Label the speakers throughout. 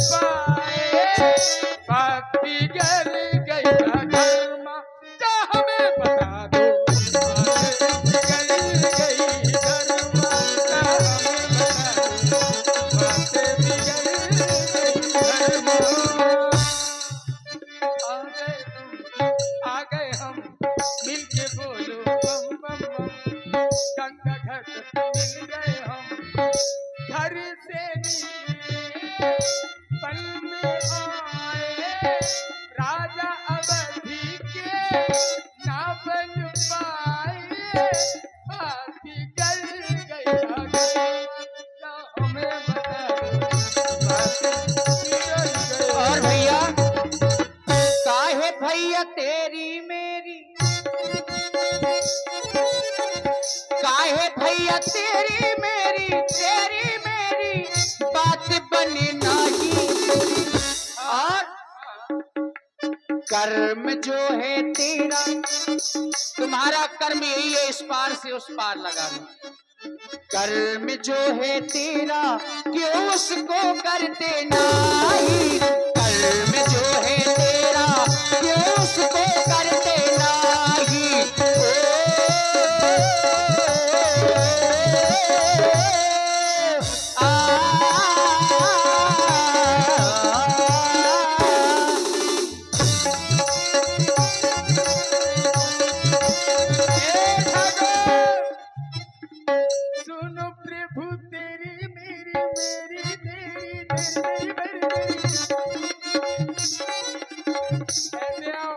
Speaker 1: पाए बात बिगड़ गई धर्म जा हमें बता दो बात बिगड़ गई धर्म जा हमें बता दो बात बिगड़ गई धर्म आ गए हम मिल के बोलो बम बम बम गंगा घाट मिल गए हम घर से निकले पल में आए राजा अवधि के ना बन पाए बात बिगड़ गई हमें बता बात बिगड़ गई।
Speaker 2: और भैया काहे भैया तेरी मेरी काहे भैया तेरी मेरी बात बने नहीं और कर्म जो है तेरा तुम्हारा कर्म यही है इस पार से उस पार लगाना कर्म जो है तेरा क्यों उसको करते नहीं कर्म जो है तेरा क्यों उसको करते नहीं
Speaker 1: सुनो प्रभु तेरी मेरी मेरी तेरी तेरी मेरी ऐसे आओ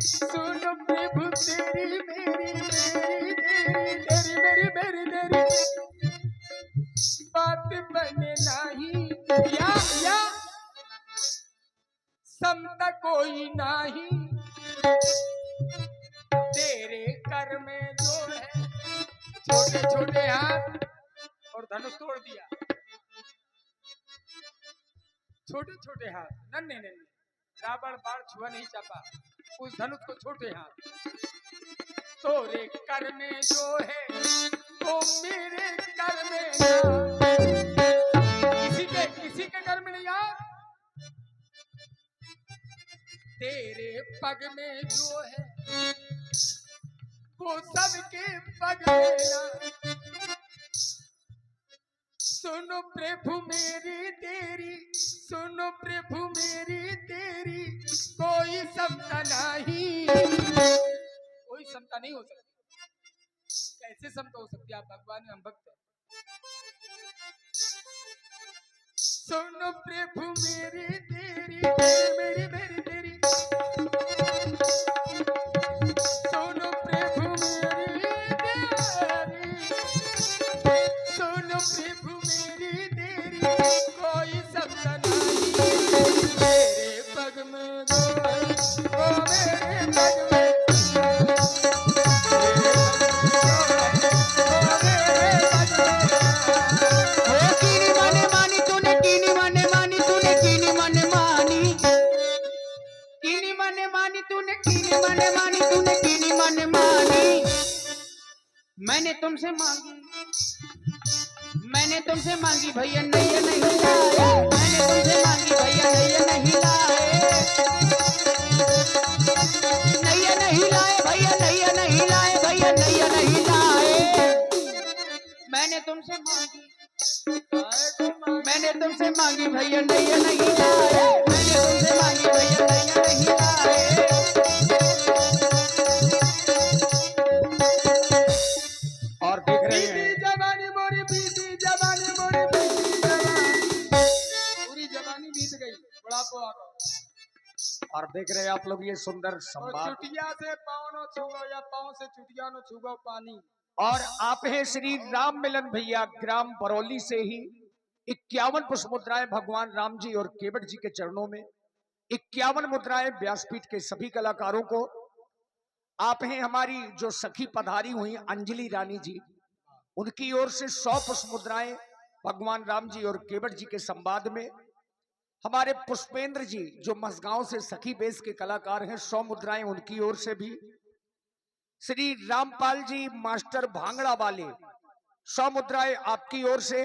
Speaker 1: सुनो प्रभु तेरी मेरी मेरी तेरी मेरी तेरी बात बने नहीं या समता कोई नहीं तेरे कर में जो है छोटे छोटे हाथ और धनुष तोड़ दिया छोटे छोटे हाथ नन्हे नन्हे रावण बाण छुआ नहीं चापा उस धनुष को छोटे हाथ तोरे कर में जो है वो मेरे कर में किसी के कर में नहीं यार तेरे पग में जो है वो सबके पग में सुनो प्रभु मेरी तेरी सुनो प्रभु मेरी तेरी कोई समता नहीं कोई समता नहीं हो सकती कैसे समता हो सकती आप भगवान में हम भक्त हैं सुनो प्रभु मेरी तेरी मेरी मेरी तेरी सुनो प्रभु मेरी तेरी सुनो प्रभु मेरी तेरी कोई समता नहीं तेरे पग में जो है वो मेरे पग में
Speaker 2: मैंने तुमसे मांगी भैया नहीं लाए मैंने तुमसे मांगी भैया नहीं लाए भैया नहीं लाए मैंने तुमसे मांगी भैया नहीं लाए मैंने तुमसे मांगी भैया नहीं लाए और देख रहे हैं
Speaker 1: जवानी मोरी बीती जवानी मोरी बीती जवानी पूरी जवानी बीत गई बुढ़ापा आ गया
Speaker 2: और देख रहे हैं आप लोग ये सुंदर संवाद
Speaker 1: चुटिया से पाँव न छुओ या पाँव से चुटिया न छुओ पानी
Speaker 2: और आप हैं श्री राम मिलन भैया ग्राम बरौली से ही 51 पुष्प मुद्राएं भगवान राम जी और केवट जी के चरणों में 51 मुद्राएं व्यासपीठ के सभी कलाकारों को आप हैं हमारी जो सखी पधारी हुई अंजलि रानी जी उनकी ओर से 100 पुष्प मुद्राएं भगवान राम जी और केवट जी के संवाद में हमारे पुष्पेंद्र जी जो मसगांव से सखी बेस के कलाकार हैं 100 मुद्राएं उनकी ओर से भी श्री रामपाल जी मास्टर भांगड़ा वाले 100 मुद्राएं आपकी ओर से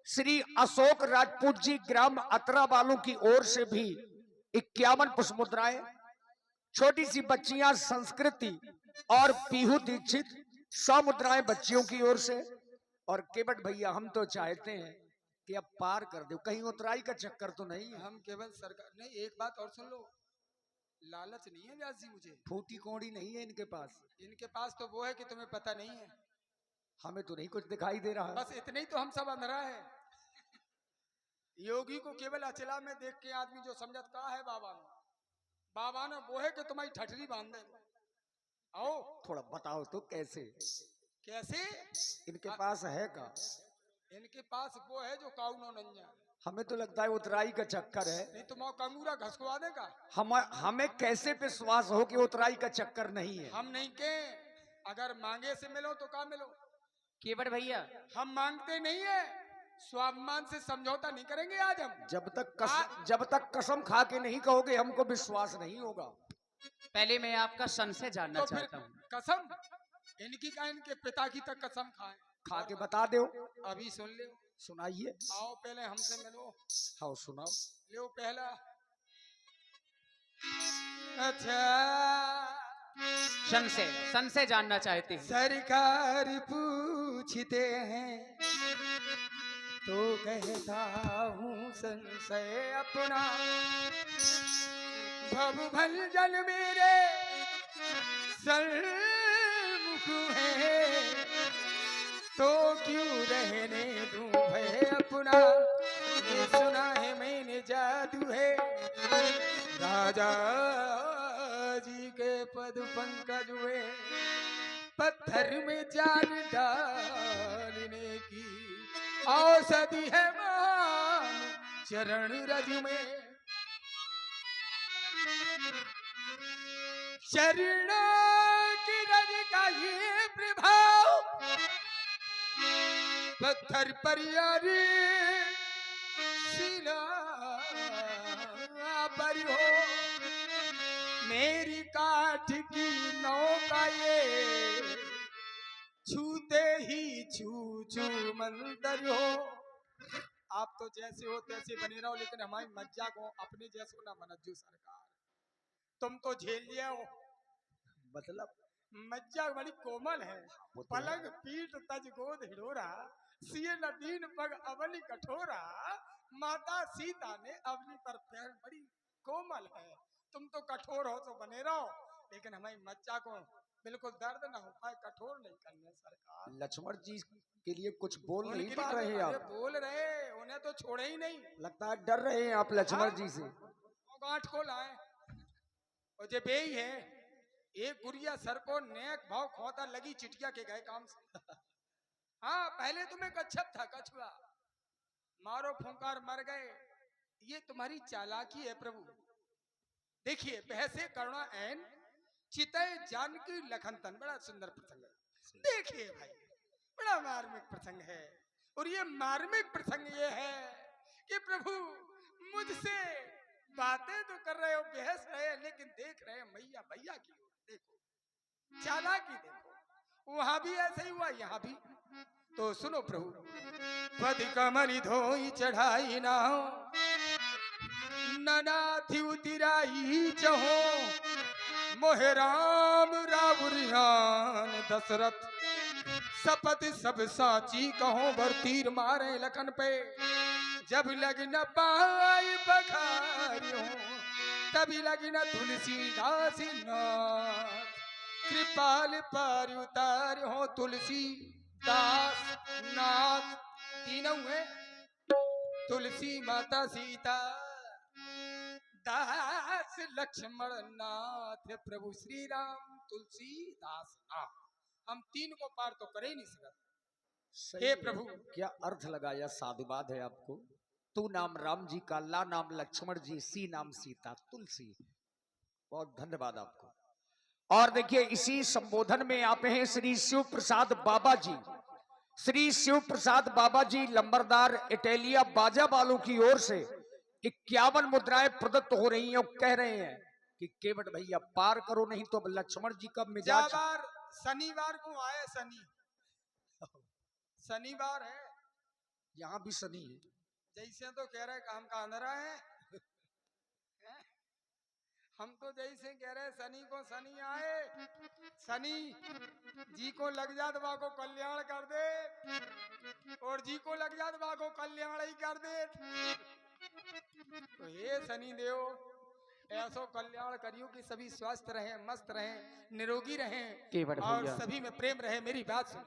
Speaker 2: श्री अशोक राजपूत जी ग्राम अतरा वालों की ओर से भी 51 पुष्प मुद्राएं, छोटी सी बच्चियां संस्कृति और पीहू दीक्षित 100 मुद्राएं बच्चियों की ओर से। और केवट भैया हम तो चाहते हैं कि अब पार कर दो, कहीं उतराई का चक्कर तो नहीं है।
Speaker 1: हम केवल सरकार नहीं, एक बात और सुन लो, लालच नहीं है व्यास जी मुझे,
Speaker 2: फूटी कौड़ी नहीं है इनके पास।
Speaker 1: इनके पास तो वो है कि तुम्हें पता नहीं है,
Speaker 2: हमें तो नहीं कुछ दिखाई दे रहा।
Speaker 1: बस इतने ही तो हम सब अंधरा है। योगी को केवल अचला में देख के आदमी जो समझत का है बाबा ने वो है कि तुम्हारी ठठरी बांध दे। आओ
Speaker 2: थोड़ा बताओ तो कैसे
Speaker 1: कैसे
Speaker 2: इनके पास है का?
Speaker 1: इनके पास वो है जो काउनो नंजा,
Speaker 2: हमें तो लगता है उतराई का चक्कर है।
Speaker 1: नहीं तो कंगूरा घसकवा देगा।
Speaker 2: हमें कैसे विश्वास हो कि उतराई का चक्कर नहीं है?
Speaker 1: हम नहीं के, अगर मांगे से मिलो तो कहा मिलो।
Speaker 3: केवट भैया
Speaker 1: हम मांगते नहीं है, स्वाभिमान से समझौता नहीं करेंगे आज हम।
Speaker 2: जब तक कसम खा के नहीं कहोगे हमको विश्वास नहीं होगा।
Speaker 3: पहले मैं आपका संशय जानना
Speaker 1: तो फिर
Speaker 3: चाहता हूँ।
Speaker 1: कसम इनकी का इनके पिता की तक कसम खाए,
Speaker 2: खा के बता दो।
Speaker 1: अभी सुन ले,
Speaker 2: सुनाइए।
Speaker 1: आओ पहले हमसे मिलो।
Speaker 2: हाँ सुनाओ।
Speaker 1: लो पहला। अच्छा
Speaker 3: संशय जानना चाहते हैं।
Speaker 1: सरकार पूछते हैं तो कहता हूँ संशय अपना, भव भंजन मेरे सन्मुख है तो क्यों रहने दूं भय अपना। ये सुना है मैंने जादू है राजा जी के पद पंकज हुए, पत्थर में जान डालने की औषधि है मान चरण रज में। चरणों की रज का ये प्रभाव पत्थर पर यारी शिला पर हो, मेरी काठ की नौका ये छूते ही छू छू मंतर हो। आप तो जैसे हो तैसे बने रहो, लेकिन हमारी मज्जा को अपने जैसो ना मनज्जू सरकार। तुम तो झेल लिया हो,
Speaker 2: मतलब
Speaker 1: मज्जा बड़ी कोमल है, पलंग पीठ तज गोद हिडोरा, सिए नदीन पग अवनी कठोरा, माता सीता ने अवनी पर पैर बड़ी कोमल है। तुम तो कठोर हो तो बने रहो, लेकिन हमारी मज्जा को बिल्कुल दर्द ना हो पाए, कठोर नहीं करने सरकार।
Speaker 2: लक्ष्मण जी के लिए कुछ बोल नहीं
Speaker 1: उनके
Speaker 2: पा
Speaker 1: लिए
Speaker 2: रहे
Speaker 1: तो
Speaker 2: आप?
Speaker 1: बोल रहे, उन्हें तो छोड़े ही नहीं।
Speaker 2: लगता है डर रहे हैं आप लक्ष्मण जी से।
Speaker 1: वो गांठ को लाए और जे बेई है एक गुड़िया सर को नेक भाव खोता लगी चिटिया के गए काम से। हाँ पहले तुम्हें कच्छप था कछुआ, मारो फुंकार मर गए, ये तुम्हारी चालाकी है प्रभु। देखिए बहसे करुणा एन चितय जानकी लखनतन, बड़ा सुंदर प्रसंग है। देखिए भाई बड़ा मार्मिक प्रसंग है, और ये मार्मिक प्रसंग ये है कि प्रभु मुझसे बातें तो कर रहे हो, बहस रहे हैं, लेकिन देख रहे हैं मैया भैया की ओर। देखो चालाकी देखो, वहां भी ऐसा ही हुआ यहाँ भी। तो सुनो प्रभु, पद कमल धोई चढ़ाई ना हो, ननाथी उतिराई चहो, मोहे राम रावरियान दशरथ, सपत सब साची कहो बर तीर मारे लखन पे, जब लग न पाई बखारियो तभी लगी न तुलसीदास नाथ, कृपाल पर उतार हो तुलसी दास नाथ। तीनों है तुलसी माता सीता दास लक्ष्मण नाथ प्रभु श्री राम तुलसी दास नाथ। हम तीन को पार तो कर ही नहीं सकते। हे प्रभु
Speaker 2: क्या अर्थ लगाया, साधुवाद है आपको। तू नाम राम जी का, ला नाम लक्ष्मण जी, सी नाम सीता तुलसी। बहुत धन्यवाद आपको। और देखिए इसी संबोधन में आप हैं श्री शिव प्रसाद बाबा जी। श्री शिव प्रसाद बाबा जी लंबरदार इटालिया बाजा वालों की ओर से 51 मुद्राएं प्रदत्त हो रही हैं और कह रहे हैं कि केवट भैया पार करो, नहीं तो लक्ष्मण जी का मिजाज।
Speaker 1: शनिवार को आए, शनिवार है।
Speaker 2: यहाँ भी शनि है।
Speaker 1: जैसे तो कह रहे काम का अंधेरा है हैं? हम तो जैसे कह रहे शनि को शनि आए, शनि जी को लग जात बा को कल्याण कर दे, और जी को लग जात बा को कल्याण ही कर दे। तो हे शनि देव ऐसो कल्याण करियो कि सभी स्वस्थ रहें, मस्त रहें, निरोगी रहें
Speaker 3: केवट
Speaker 1: और
Speaker 3: भैया।
Speaker 1: सभी में प्रेम रहे। मेरी बात सुन।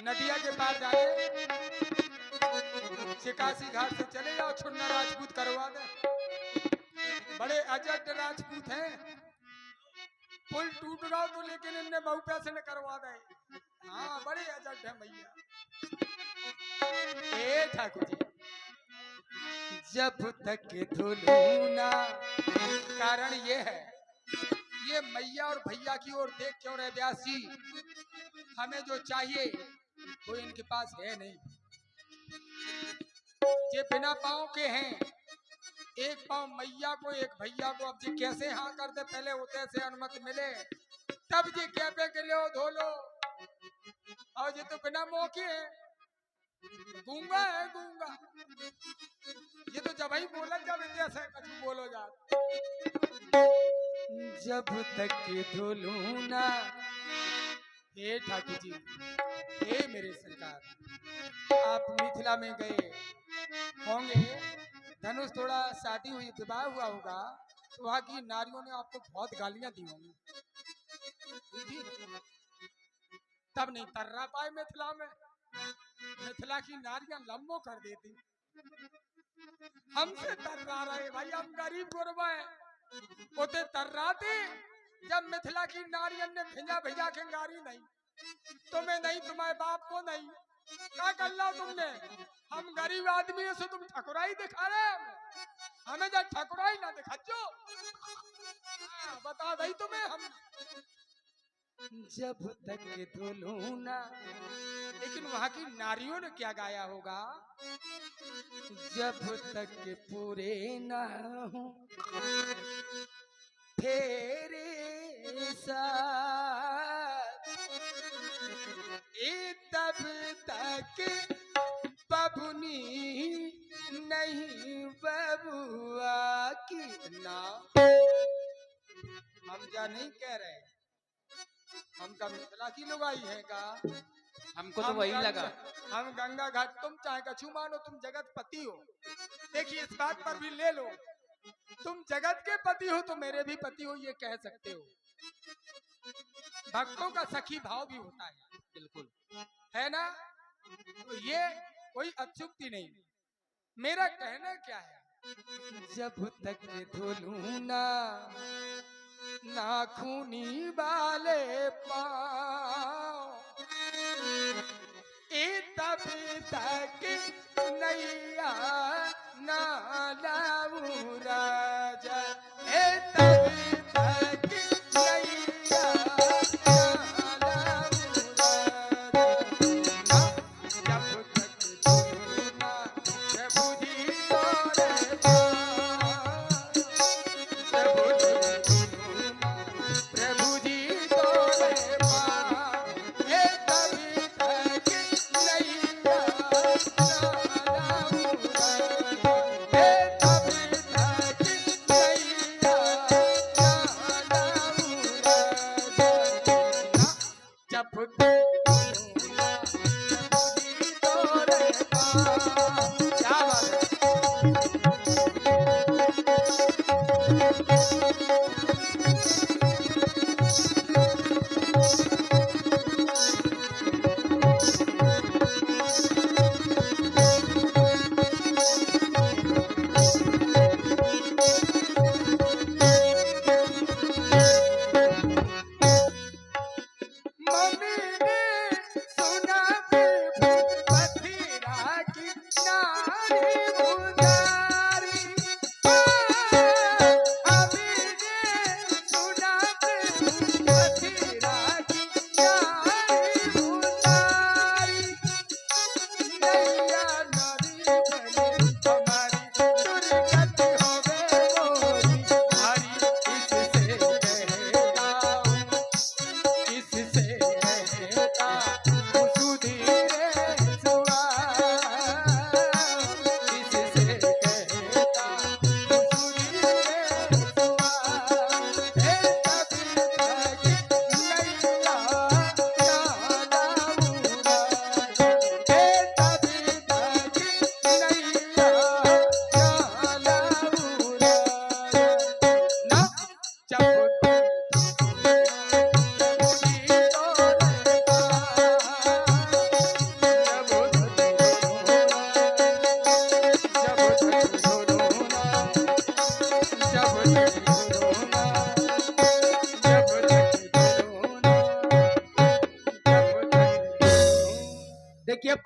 Speaker 1: नदिया के पार जाए, चिकासी घाट से चले जाओ, छुन्ना राजपूत करवा दे। बड़े अजट राजपूत हैं। पुल टूट रहा तो लेकिन इनने बहु पैसे न करवा दे। हाँ बड़े अजट है भैया। ए ठाकुर जी, जब तक धुलूना, कारण ये है, ये मैया और भैया की ओर देख क्यों रहे व्यास जी? हमें जो चाहिए वो इनके पास है नहीं। ये बिना पाँव के हैं, एक पाँव मैया को एक भैया को। अब जी कैसे हाँ कर दे, पहले होते से अनुमति मिले तब जी क्या पे के लो धो लो। और ये तो बिना मौके है, गूंगा है गूंगा। ये तो जब ही बोला जब जैसे कछु बोलो जा। जब तक धुलूं ना, हे ठाकुर जी, हे मेरे सरकार, आप मिथिला में गए होंगे, धनुष थोड़ा शादी हुई, विवाह हुआ होगा, तो वहाँ की नारियों ने आपको बहुत गालियां दी होंगी। तब नहीं तर्रा पाए मिथिला में। मिथिला की नारियां लंबो कर देती। हमसे तर्रा रहे भाई, हम गरीब गुरबा है, उते तर्राते। जब मिथिला की नारियन ने भिजा भिजा के गारी नहीं, तुम्हें नहीं, तुम्हारे बाप को नहीं, क्या कर लो तुमने? हम गरीब आदमी है, सो तुम ठकुराई दिखा रहे हमें जब ठकुराई ना दिखा जो। बता दई तुम्हें हम। जब तक धुलूं ना, लेकिन वहां की नारियों ने क्या गाया होगा? जब तक पूरे ना हो तेरे साथ, तब तक बबुनी नहीं बबुआ की ना। हम जा नहीं कह रहे, हम का मिथिला की लुगाई है का?
Speaker 3: हमको तो वही लगा।
Speaker 1: हम गंगा घाट, तुम चाहे कछु मानो, तुम जगत पति हो। देखिए इस बात पर भी ले लो, तुम जगत के पति हो तो मेरे भी पति हो, ये कह सकते हो। भक्तों का सखी भाव भी होता है,
Speaker 3: बिल्कुल
Speaker 1: है ना? तो ये कोई अत्युक्ति नहीं। मेरा कहना क्या है, जब तक धुलूं ना नाखूनी वाले पाँव, तब तक नैया ना लाऊं राजा, तब तक नैया ना लाऊं राजा। जब तक धुलूं ना प्रभु जी तोरे पाँव, प्रभु जी तोरे पाँव, तब तक नैया ना लाऊं राजा, तब तक नैया ना लाऊं राजा। जब तक प्रभु जी तोरे पाँव। क्या बात है? मम्मी ने सुना बथीरा की नारी उदारी, अभी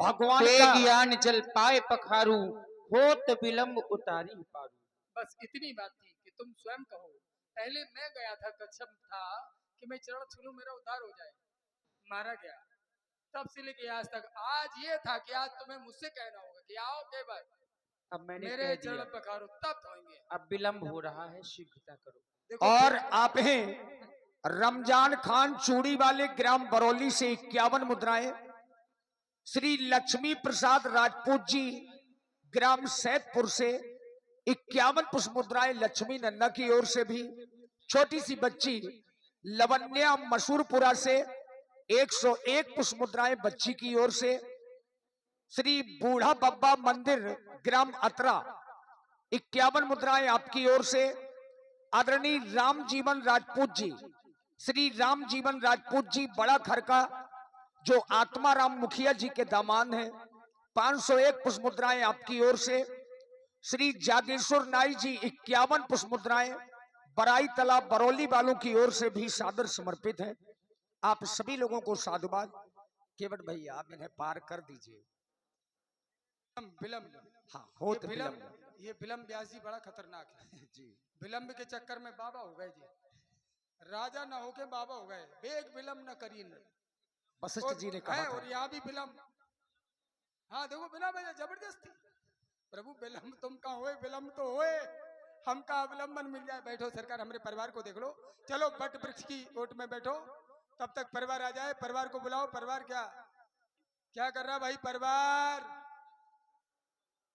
Speaker 2: भगवान
Speaker 3: ते
Speaker 2: का
Speaker 3: ज्ञान जल पाए पखारू, होत विलंब उतारी पारू।
Speaker 1: बस इतनी बात थी कि तुम स्वयं कहो। पहले मैं गया था, कच्छप था कि मैं चरण छू लूं मेरा उद्धार हो जाए, मारा गया। तब से लेके आज तक आज ये था कि आज तुम्हें मुझसे कहना होगा कि आओ केवल
Speaker 3: अब मैंने
Speaker 1: मेरे
Speaker 3: कह
Speaker 1: चरण
Speaker 3: दिया,
Speaker 1: पखारो, तब धोएंगे।
Speaker 3: अब विलंब हो रहा है, शीघ्रता करो।
Speaker 1: देखो
Speaker 2: और
Speaker 1: प्यार-
Speaker 2: आप हैं रमजान खान चूड़ी वाले ग्राम बरौली से 51 मुद्राएं, श्री लक्ष्मी प्रसाद राजपूत जी ग्राम सैदपुर से 51 पुष्प मुद्राएं लक्ष्मी नन्ना की ओर से भी, छोटी सी बच्ची लवन्या मसूरपुरा से 101 पुष्प मुद्राएं बच्ची की ओर से, श्री बूढ़ा बब्बा मंदिर ग्राम अतरा 51 मुद्राएं आपकी ओर से, आदरणीय राम जीवन राजपूत जी, श्री राम जीवन राजपूत जी बड़ा खरका जो आत्माराम मुखिया जी के दामाद हैं, 501 पुष्प मुद्राएं आपकी ओर से, श्री जागेश्वर नाई जी 51 पुष्प मुद्राएं बराई तालाब बरौली वालों की ओर से भी सादर समर्पित है। आप सभी लोगों को साधुवाद। केवट भैया आप इन्हें पार कर दीजिए।
Speaker 1: विलंब,
Speaker 2: हाँ होत
Speaker 1: ये
Speaker 2: विलंब।
Speaker 1: विलंब, ये विलंब व्यास जी बड़ा खतरनाक है।
Speaker 2: जी
Speaker 1: विलंब के चक्कर में बाबा हो गए जी, राजा ना होके बाबा हो गए। बेग विलंब न करीन,
Speaker 2: वशिष्ठ जी ने कहा
Speaker 1: है,
Speaker 2: था।
Speaker 1: और यहाँ भी विलंब। हाँ देखो बिना वजह जबरदस्ती, प्रभु विलंब तुम का होए, विलंब तो होए, हम का अवलंबन मिल जाए। बैठो सरकार, हमारे परिवार को देख लो, चलो बट वृक्ष की ओट में बैठो, तब तक परिवार आ जाए। परिवार को बुलाओ। परिवार क्या क्या कर रहा भाई? परिवार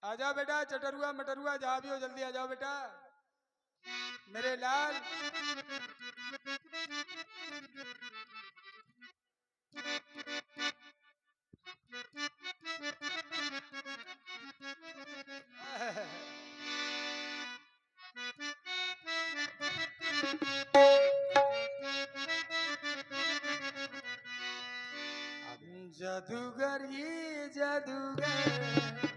Speaker 1: आ जाओ बेटा, चटरुआ मटरुआ जहां भी हो जल्दी आ जाओ बेटा, मेरे लाल। जादूगर ये जादूगर